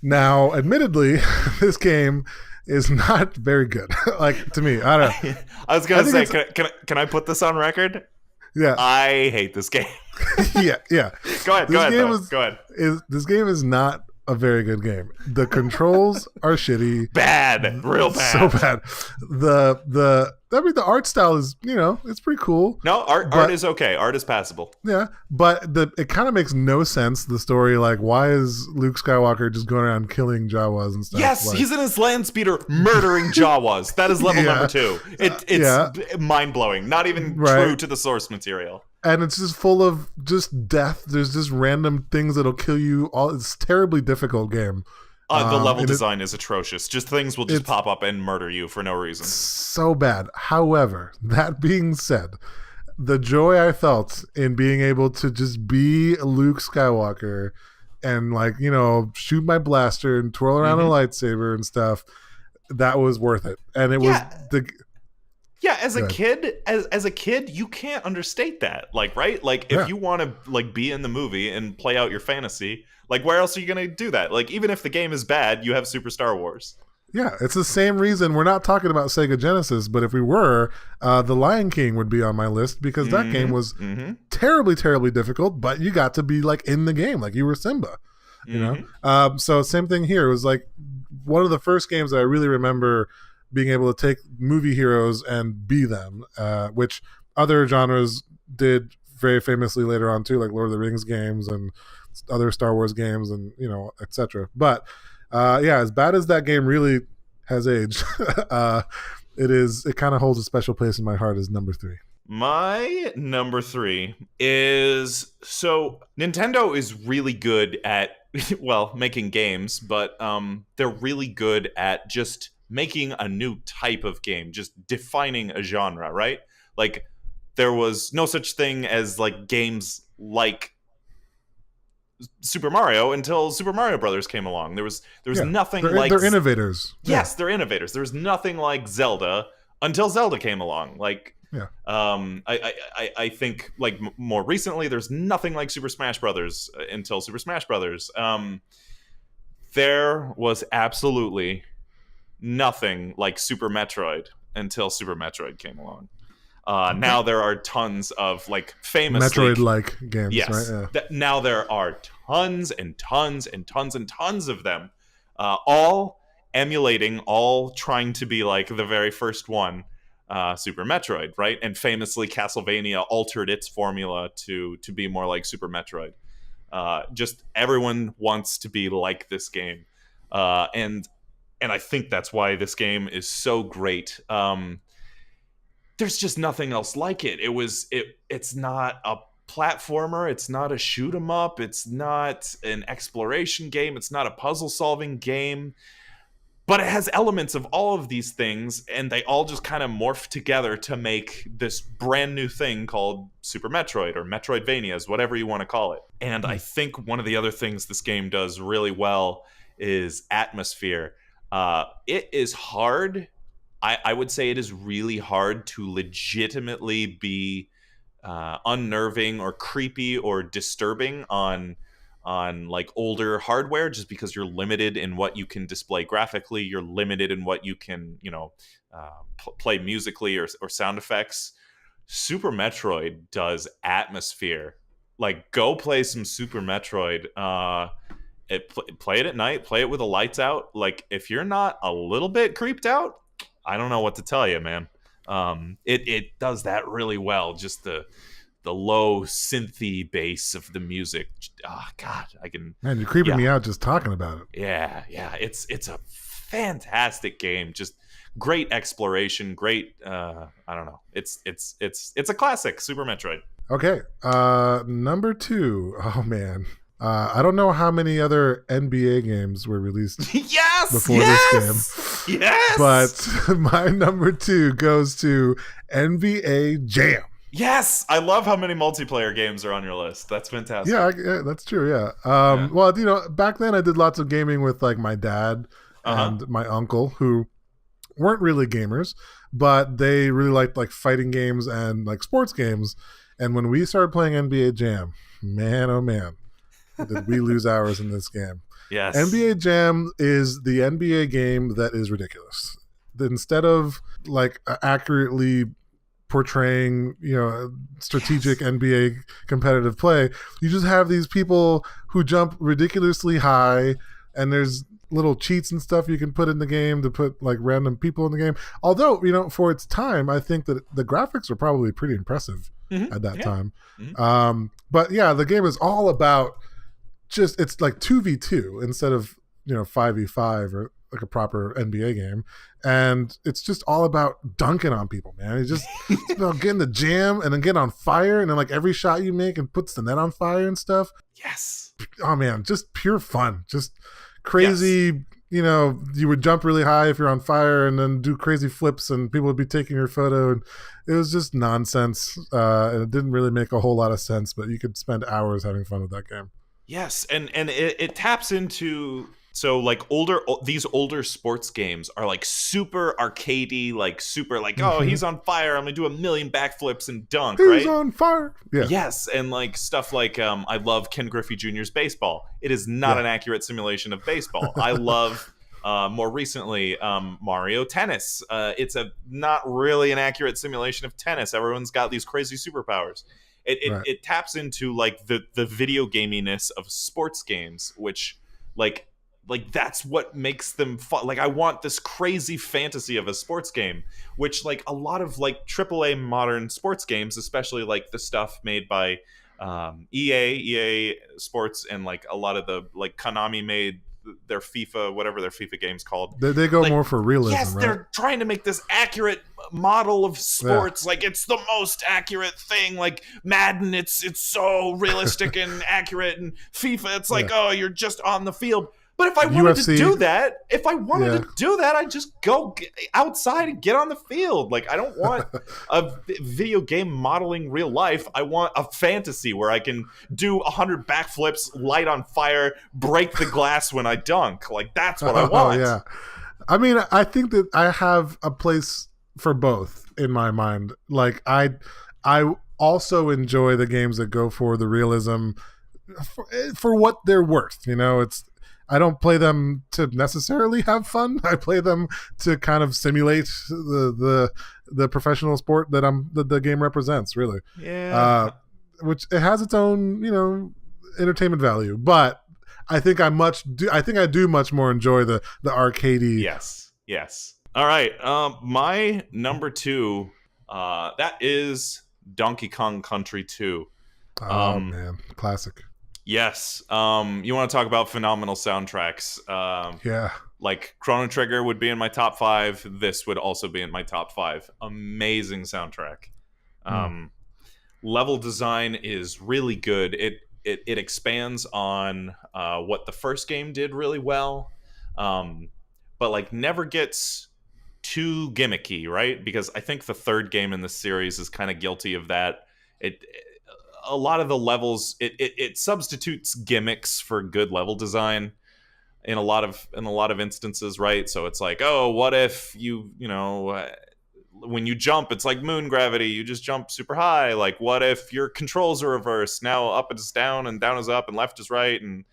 Now, admittedly, this game is not very good. Like, to me, I don't know. I was gonna say, can I put this on record? Yeah, I hate this game. yeah. Go ahead. Go ahead. This game is not a very good game. The controls are shitty. Bad. Real bad. So bad. The art style is, it's pretty cool. No, art is okay. Art is passable. Yeah, but it kind of makes no sense, the story. Like, why is Luke Skywalker just going around killing Jawas and stuff? Yes, like, he's in his land speeder murdering Jawas. That is level number 2. It's mind-blowing. Not even true to the source material. And it's just full of just death. There's just random things that'll kill you. It's a terribly difficult game. The level design is atrocious. Just things will just pop up and murder you for no reason. So bad. However, that being said, the joy I felt in being able to just be Luke Skywalker and, like, shoot my blaster and twirl around a lightsaber and stuff, that was worth it. And it was Yeah, as a kid, you can't understate that. Like, right? Like, if you want to, like, be in the movie and play out your fantasy, like, where else are you going to do that? Like, even if the game is bad, you have Super Star Wars. Yeah, it's the same reason we're not talking about Sega Genesis, but if we were, The Lion King would be on my list, because that game was terribly, terribly difficult, but you got to be, like, in the game, like you were Simba, you know? So same thing here. It was, like, one of the first games that I really remember being able to take movie heroes and be them, which other genres did very famously later on too, like Lord of the Rings games and other Star Wars games, and etc. But as bad as that game really has aged, it kind of holds a special place in my heart as number 3. My number 3 is, so Nintendo is really good at making games, but they're really good at just making a new type of game, just defining a genre, right? Like, there was no such thing as, like, games like Super Mario until Super Mario Brothers came along. There was nothing like... They're innovators. Yes, they're innovators. There's nothing like Zelda until Zelda came along. Like, I think, like, more recently, there's nothing like Super Smash Brothers until Super Smash Brothers. There was absolutely nothing like Super Metroid until Super Metroid came along. Now there are tons of, like, famous Metroid-like games, yes, right? Yeah. Now there are tons and tons and tons and tons of them, all emulating, all trying to be like the very first one, Super Metroid, right? And famously, Castlevania altered its formula to be more like Super Metroid. Just everyone wants to be like this game, and I think that's why this game is so great. There's just nothing else like it. It's not a platformer. It's not a shoot 'em up. It's not an exploration game. It's not a puzzle solving game. But it has elements of all of these things, and they all just kind of morph together to make this brand new thing called Super Metroid, or Metroidvanias, whatever you want to call it. And I think one of the other things this game does really well is atmosphere. It is hard I would say it is really hard to legitimately be unnerving or creepy or disturbing on like older hardware, just because you're limited in what you can display graphically, you're limited in what you can, play musically or sound effects. Super Metroid does atmosphere. Like, go play some Super Metroid. Play it at night, play it with the lights out. Like, if you're not a little bit creeped out, I don't know what to tell you, man. It does that really well. Just the low synthy bass of the music. Oh God, I can. Man, you're creeping Yeah, me out just talking about it. yeah. It's a fantastic game. Just great exploration. Great. I don't know. It's a classic. Super Metroid. Okay, number 2. Oh man, I don't know how many other NBA games were released Yes, before this game. yes. But my number 2 goes to NBA Jam. Yes, I love how many multiplayer games are on your list. That's fantastic. Yeah, that's true. Yeah. Yeah. Well, back then I did lots of gaming with like my dad Uh-huh. and my uncle, who weren't really gamers, but they really liked like fighting games and like sports games. And when we started playing NBA Jam, man, oh man, did we lose hours in this game. Yes. NBA Jam is the NBA game that is ridiculous. Instead of like accurately portraying, strategic NBA competitive play, you just have these people who jump ridiculously high, and there's little cheats and stuff you can put in the game to put like random people in the game. Although, for its time, I think that the graphics were probably pretty impressive at that time. But yeah, the game is all about it's like 2v2 instead of 5v5 or like a proper NBA game, and it's just all about dunking on people, man. It's just it's about getting the jam and then getting on fire, and then like every shot you make and puts the net on fire and stuff. Yes. Oh man, just pure fun, just crazy. Yes. You would jump really high if you're on fire, and then do crazy flips, and people would be taking your photo, and it was just nonsense. And it didn't really make a whole lot of sense, but you could spend hours having fun with that game. Yes, and it taps into, so like these older sports games are like super arcadey, like super like, oh, he's on fire, I'm gonna do a million backflips and dunk, right? He's on fire. Yeah. Yes, and like stuff like I love Ken Griffey Jr.'s baseball. It is not an accurate simulation of baseball. I love more recently Mario Tennis. It's not really an accurate simulation of tennis. Everyone's got these crazy superpowers. It taps into like the video gaminess of sports games, which like that's what makes them fun. Like, I want this crazy fantasy of a sports game, which like a lot of like AAA modern sports games, especially like the stuff made by EA Sports, and like a lot of the like Konami made their FIFA, whatever their FIFA game's called. They go more for realism. Yes, right? They're trying to make this accurate model of sports. Like, it's the most accurate thing. Like Madden, it's so realistic and accurate, and FIFA, it's like, oh, you're just on the field. But if I wanted to do that, I'd just go outside and get on the field. Like, I don't want a video game modeling real life. I want a fantasy where I can do 100 backflips, light on fire, break the glass when I dunk. Like, that's what I want. Yeah. I mean, I think that I have a place for both in my mind. Like, I also enjoy the games that go for the realism for what they're worth. I don't play them to necessarily have fun. I play them to kind of simulate the professional sport that the game represents, really. Yeah. Which it has its own, entertainment value, but I think I do much more enjoy the arcadey. Yes. All right. My number 2, that is Donkey Kong Country 2. Oh man, classic. Yes. You want to talk about phenomenal soundtracks? Yeah. Like Chrono Trigger would be in my top 5. This would also be in my top 5. Amazing soundtrack. Level design is really good. It expands on what the first game did really well, but like never gets too gimmicky, right? Because I think the third game in the series is kind of guilty of that. A lot of the levels, it substitutes gimmicks for good level design. in a lot of instances, right? So it's like, oh, what if you know, when you jump, it's like moon gravity. You just jump super high. Like, what if your controls are reversed? Now up is down and down is up and left is right, and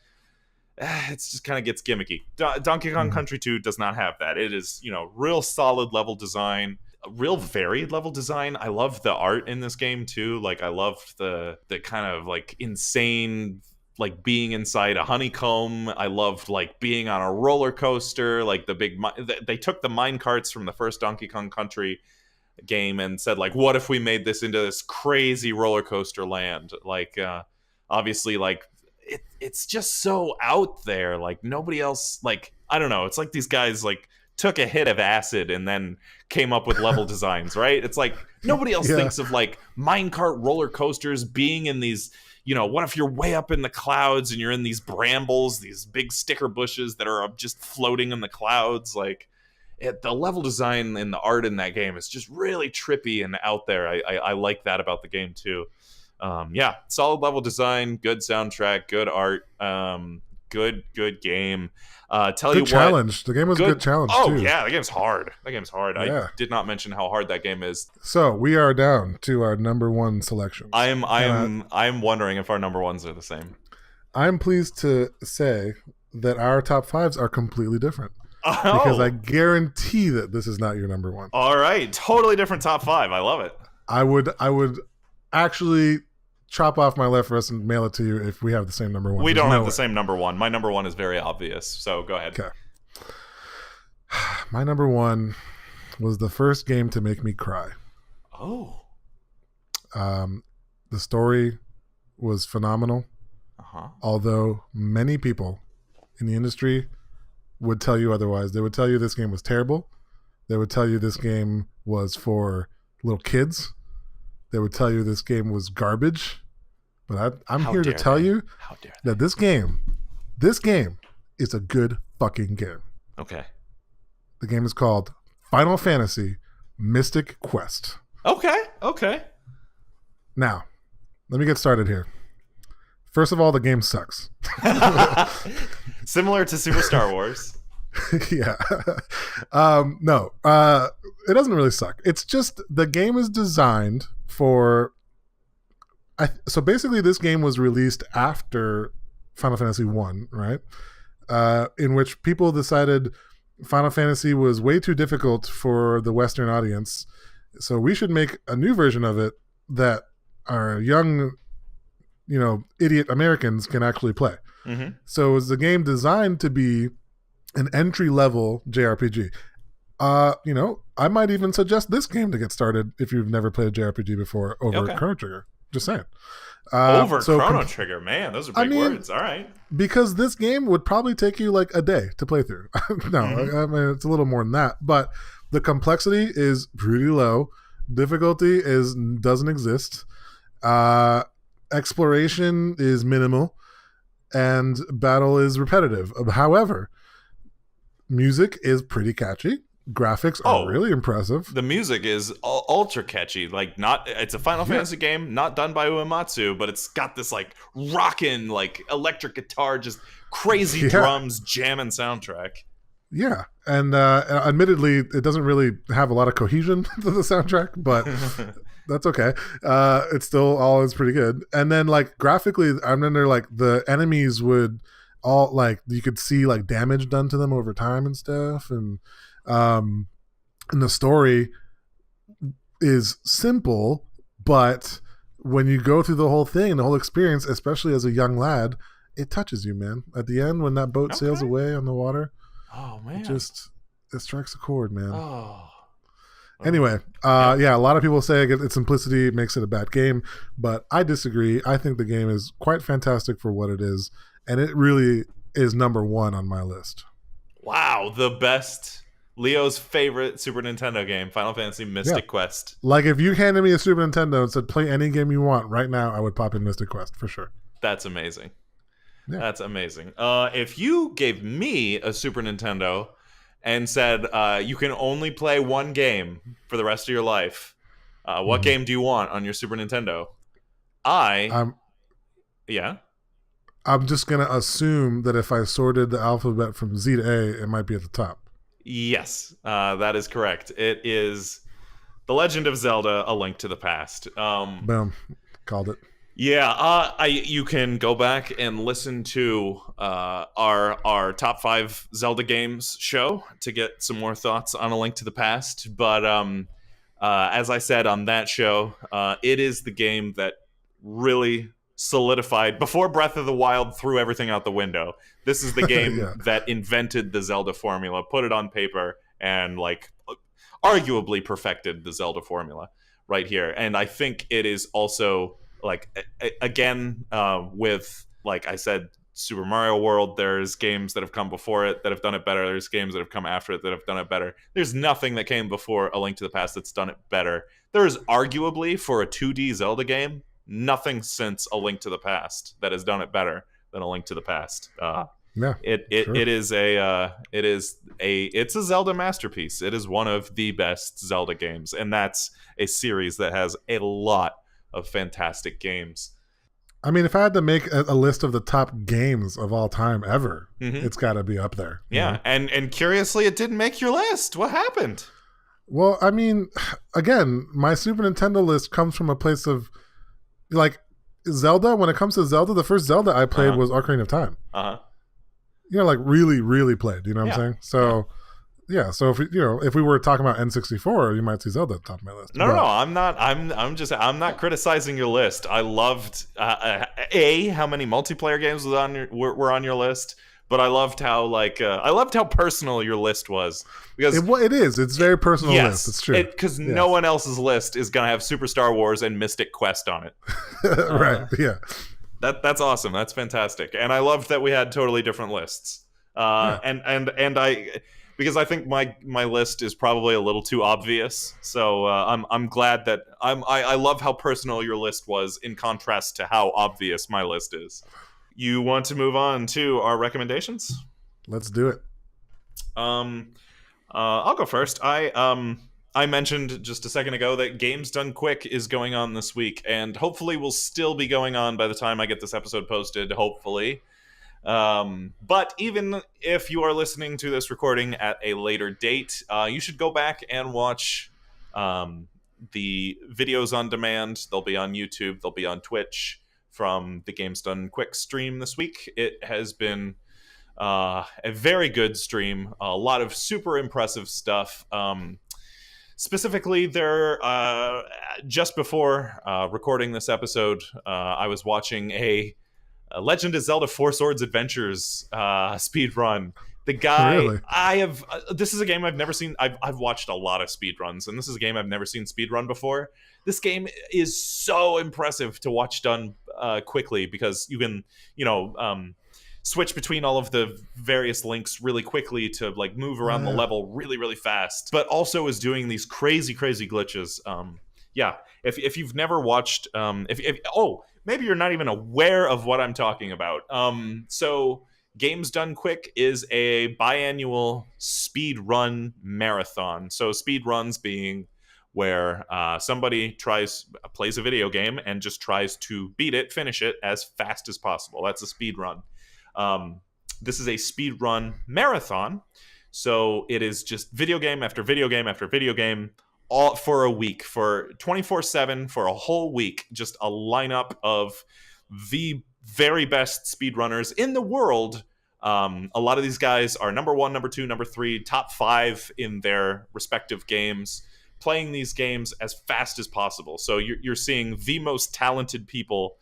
it's just kind of gets gimmicky. Donkey Kong Mhm. Country 2 does not have that. It is, you know, real solid level design, a real varied level design. I love the art in this game too. Like I loved the kind of like insane, like being inside a honeycomb. I loved like being on a roller coaster, like the big they took the mine carts from the first Donkey Kong Country game and said like, what if we made this into this crazy roller coaster land? Like obviously like it's just so out there, like nobody else, like I don't know, it's like these guys like took a hit of acid and then came up with level designs, right? It's like nobody else Yeah. thinks of like minecart roller coasters being in these, you know, what if you're way up in the clouds and you're in these brambles, these big sticker bushes that are just floating in the clouds? Like the level design and the art in that game is just really trippy and out there. I like that about the game too. Yeah, solid level design, good soundtrack, good art, good game. Tell you Good what, challenge. The game was a good good. challenge Oh too. yeah, the game's hard. That game's hard. I Yeah. did not mention how hard that game is. So we are down to our number one selections. I'm wondering if our number ones are the same. I'm pleased to say that our top fives are completely different because I Oh, guarantee that this is not your number one. all right, totally different top five. I love it. I would actually chop off my left wrist and mail it to you if we have the same number one. We There's don't no have the way. same number one. My number one is very obvious. So go ahead. Okay. My number one was the first game to make me cry. Oh. The story was phenomenal, Uh-huh. although many people in the industry would tell you otherwise. They would tell you this game was terrible. They would tell you this game was for little kids. They would tell you this game was garbage. But I'm How here to dare tell they? you How dare they? that this game is a good fucking game. Okay. The game is called Final Fantasy Mystic Quest. Okay. Okay. Now, let me get started here. First of all, the game sucks. Similar to Super Star Wars. Yeah. No, it doesn't really suck. It's just the game is designed for. So basically, this game was released after Final Fantasy 1, right? In which people decided Final Fantasy was way too difficult for the Western audience. So we should make a new version of it that our young, idiot Americans can actually play. Mm-hmm. So it was a game designed to be an entry-level JRPG. I might even suggest this game to get started if you've never played a JRPG before over Chrono Trigger. Just saying. Over Chrono Trigger, man, those are big words. All right. Because this game would probably take you like a day to play through. No, I mean, it's a little more than that. But the complexity is pretty low. Difficulty doesn't exist. Exploration is minimal. And battle is repetitive. However, music is pretty catchy. Graphics are really impressive. The music is ultra catchy. Like, it's a Final Fantasy game, not done by Uematsu, but it's got this like rockin', like electric guitar, just crazy drums, jamming soundtrack. Yeah, and admittedly, it doesn't really have a lot of cohesion to the soundtrack, but that's okay. It's still all is pretty good. And then like graphically, I remember like the enemies would all like you could see like damage done to them over time and stuff, and the story is simple, but when you go through the whole thing, the whole experience, especially as a young lad, it touches you, man. At the end, when that boat sails away on the water, oh man, it strikes a chord, man. Oh. Anyway, yeah, a lot of people say its simplicity makes it a bad game, but I disagree. I think the game is quite fantastic for what it is, and it really is number one on my list. Wow, the best, Leo's favorite Super Nintendo game, Final Fantasy Mystic Quest. Like if you handed me a Super Nintendo and said play any game you want right now, I would pop in Mystic Quest for sure. That's amazing. Yeah. That's amazing. If you gave me a Super Nintendo and said you can only play one game for the rest of your life, what game do you want on your Super Nintendo? Yeah. I'm just gonna assume that if I sorted the alphabet from Z to A, it might be at the top. Yes, that is correct. It is The Legend of Zelda: A Link to the Past. Boom, called it. Yeah, you can go back and listen to our top 5 Zelda games show to get some more thoughts on A Link to the Past. But as I said on that show, it is the game that really solidified before Breath of the Wild threw everything out the window. This is the game Yeah. that invented the Zelda formula, put it on paper, and like arguably perfected the Zelda formula right here. And I think it is also like again with like I said, Super Mario World, there's games that have come before it that have done it better. There's games that have come after it that have done it better. There's nothing that came before A Link to the Past that's done it better. There's arguably, for a 2D Zelda game, nothing since A Link to the Past that has done it better than A Link to the Past. Yeah, sure. It's a Zelda masterpiece. It is one of the best Zelda games, and that's a series that has a lot of fantastic games. I mean, if I had to make a list of the top games of all time ever, Mhm. it's got to be up there. Yeah, and curiously, it didn't make your list. What happened? Well, I mean, again, my Super Nintendo list comes from a place of like Zelda. When it comes to Zelda, the first Zelda I played was Ocarina of Time. Like really, really played. You know what I'm saying? So, yeah. So if we were talking about N64, you might see Zelda at the top of my list. No, I'm not. I'm not criticizing your list. I loved how many multiplayer games were on your list, but I loved how personal your list was, because it is. It's very personal list. It's true because no one else's list is gonna have Super Star Wars and Mystic Quest on it. Right? Yeah. That's awesome. That's fantastic, and I loved that we had totally different lists. And I, because I think my list is probably a little too obvious. So I'm glad that I love how personal your list was in contrast to how obvious my list is. You want to move on to our recommendations? Let's do it. I'll go first. I mentioned just a second ago that Games Done Quick is going on this week, and hopefully will still be going on by the time I get this episode posted, hopefully. But even if you are listening to this recording at a later date, you should go back and watch the videos on demand. They'll be on YouTube, they'll be on Twitch from the Games Done Quick stream this week. It has been a very good stream, a lot of super impressive stuff. Specifically, just before recording this episode, I was watching a Legend of Zelda 4 Swords Adventures speed run. The guy, Really? this is a game I've never seen. I've watched a lot of speed runs, and this is a game I've never seen speed run before. This game is so impressive to watch done quickly, because you can, switch between all of the various links really quickly to like move around the level really, really fast, but also is doing these crazy glitches. If you've never watched, maybe you're not even aware of what I'm talking about. So Games Done Quick is a biannual speed run marathon. So speed runs being where somebody plays a video game and just tries to beat it, finish it as fast as possible. That's a speed run. This is a speed run marathon, so it is just video game after video game after video game, all for a week, for 24/7, for a whole week. Just a lineup of the very best speedrunners in the world. A lot of these guys are number 1, number 2, number 3, top 5 in their respective games, playing these games as fast as possible. So you're seeing the most talented people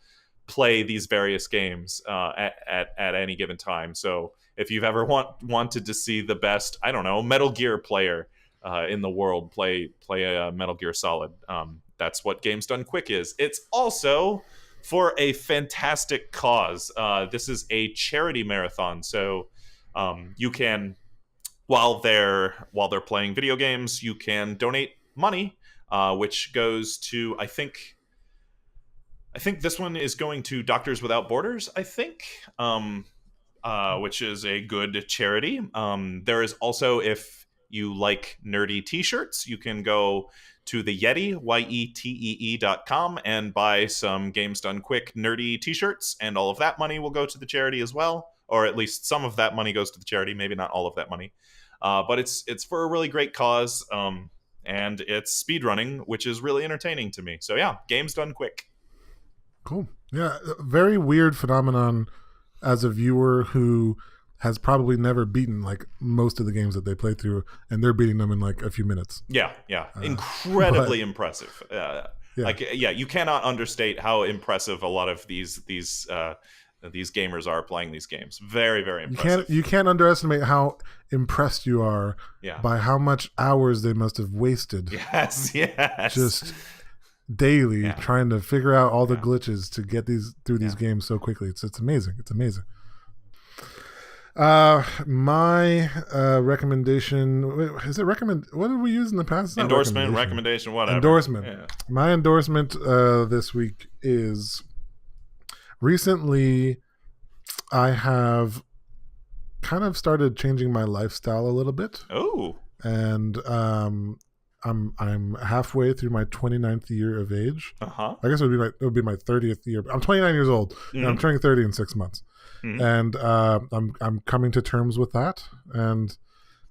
play these various games at any given time. So if you've ever wanted to see the best, I don't know, Metal Gear player in the world play a Metal Gear Solid, that's what Games Done Quick is. It's also for a fantastic cause. This is a charity marathon, so you can, while they're playing video games, you can donate money, which goes to, I think this one is going to Doctors Without Borders, I think, which is a good charity. There is also, if you like nerdy t-shirts, you can go to the Yeti, YETEE.com, and buy some Games Done Quick nerdy t-shirts, and all of that money will go to the charity as well, or at least some of that money goes to the charity, maybe not all of that money. But it's for a really great cause, and it's speedrunning, which is really entertaining to me. So yeah, Games Done Quick. Cool. Yeah, a very weird phenomenon as a viewer who has probably never beaten like most of the games that they play through, and they're beating them in like a few minutes. Yeah, incredibly impressive. You cannot understate how impressive a lot of these gamers are playing these games. Very, very impressive. You can't underestimate how impressed you are by how much hours they must have wasted. Yes. Just daily trying to figure out all the glitches to get through these games so quickly. It's amazing. It's amazing. My recommendation, is it what did we use in the past? Endorsement, recommendation, whatever. Endorsement. Yeah. My endorsement this week is, recently I have kind of started changing my lifestyle a little bit. Oh. And I'm halfway through my 29th year of age. Uh-huh. I guess it would be my 30th year. I'm 29 years old, and I'm turning 30 in 6 months. And I'm coming to terms with that. And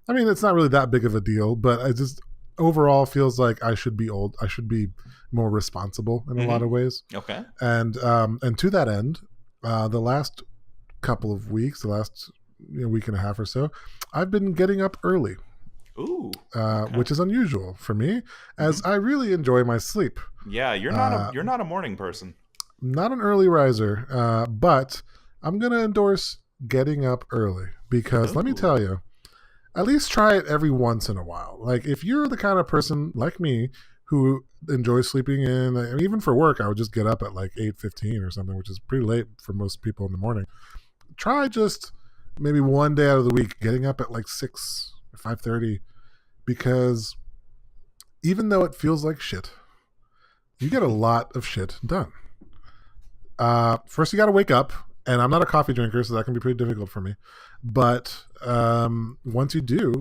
I mean, it's not really that big of a deal, but I just overall feels like I should be old. I should be more responsible in a lot of ways. Okay. And to that end, the last couple of weeks, the last week and a half or so, I've been getting up early. Ooh. Which is unusual for me, as I really enjoy my sleep. Yeah, you're not a morning person. Not an early riser, but I'm going to endorse getting up early, because let me tell you, at least try it every once in a while. Like, if you're the kind of person like me who enjoys sleeping in, and even for work, I would just get up at like 8:15 or something, which is pretty late for most people in the morning. Try just maybe one day out of the week getting up at like 6 or 5:30, because even though it feels like shit, you get a lot of shit done. First, you got to wake up. And I'm not a coffee drinker, so that can be pretty difficult for me. But once you do,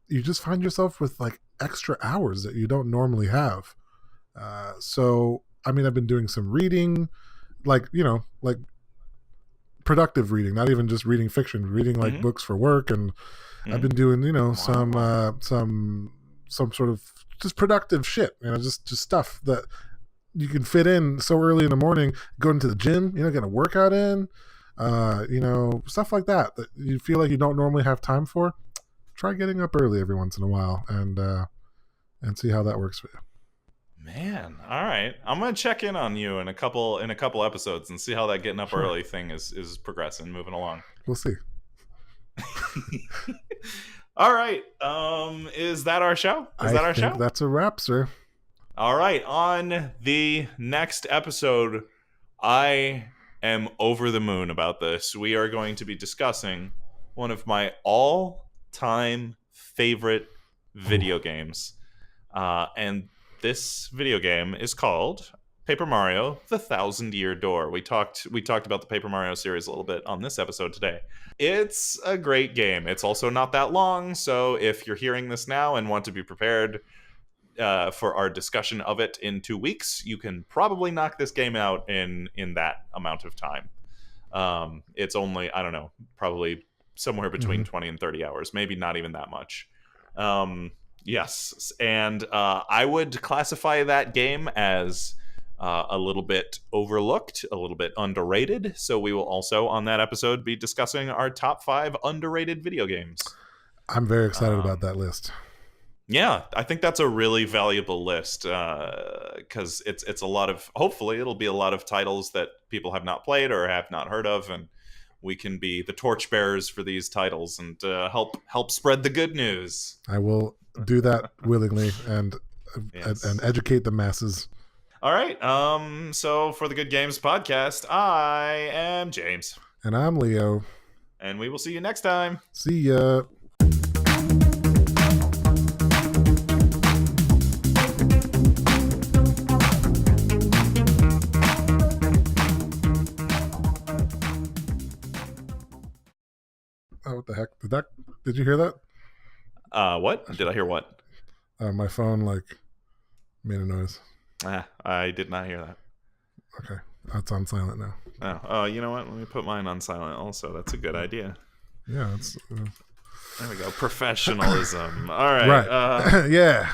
you just find yourself with like extra hours that you don't normally have. So, I mean, I've been doing some reading, like productive reading, not even just reading fiction, reading like books for work. And I've been doing, some sort of just productive shit, just stuff that you can fit in so early in the morning, going to the gym, getting a workout in, stuff like that you feel like you don't normally have time for. Try getting up early every once in a while and see how that works for you. Man, all right. I'm gonna check in on you in a couple episodes and see how that getting up early thing is progressing, moving along. We'll see. All right. Is that our show? I think that's a wrap, sir. All right. On the next episode, I am over the moon about this. We are going to be discussing one of my all-time favorite video games. And this video game is called Paper Mario: The Thousand-Year Door. We talked about the Paper Mario series a little bit on this episode today. It's a great game. It's also not that long, so if you're hearing this now and want to be prepared for our discussion of it in 2 weeks, you can probably knock this game out in that amount of time. It's only, I don't know, probably somewhere between 20 and 30 hours, maybe not even that much. Yes, and I would classify that game as a little bit overlooked, a little bit underrated. So we will also, on that episode, be discussing our top 5 underrated video games. I'm very excited about that list. Yeah, I think that's a really valuable list, because it's a lot of, hopefully it'll be a lot of titles that people have not played or have not heard of, and we can be the torchbearers for these titles and help spread the good news. I will do that willingly and educate the masses. All right. So for the Good Games podcast, I am James. And I'm Leo. And we will see you next time. See ya. Oh, what the heck? Did you hear that? What? Did I hear what? My phone like made a noise. I did not hear that. Okay, that's on silent now. Oh, you know what? Let me put mine on silent also. That's a good idea. Yeah, it's There we go. Professionalism. All right. right. Yeah.